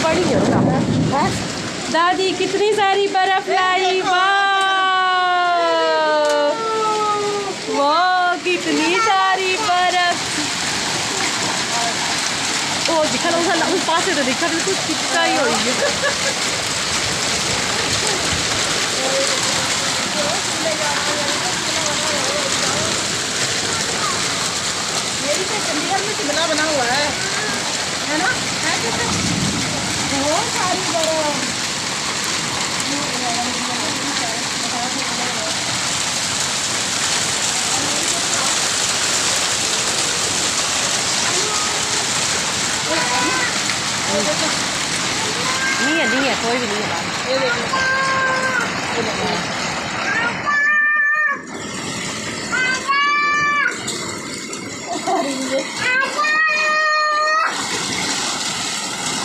पड़ी है। दादी कितनी सारी बर्फ लाई, वाह कितनी सारी बर्फ। ओ दिखा लो उस पास से तो दिखा बिल्कुल चिपका ही हो गई। यही तो चंडीगढ़ में शिमला बना हुआ है ना? बहुत सारी बर्फ। नहीं है कोई भी नहीं है बाहर। ये देखो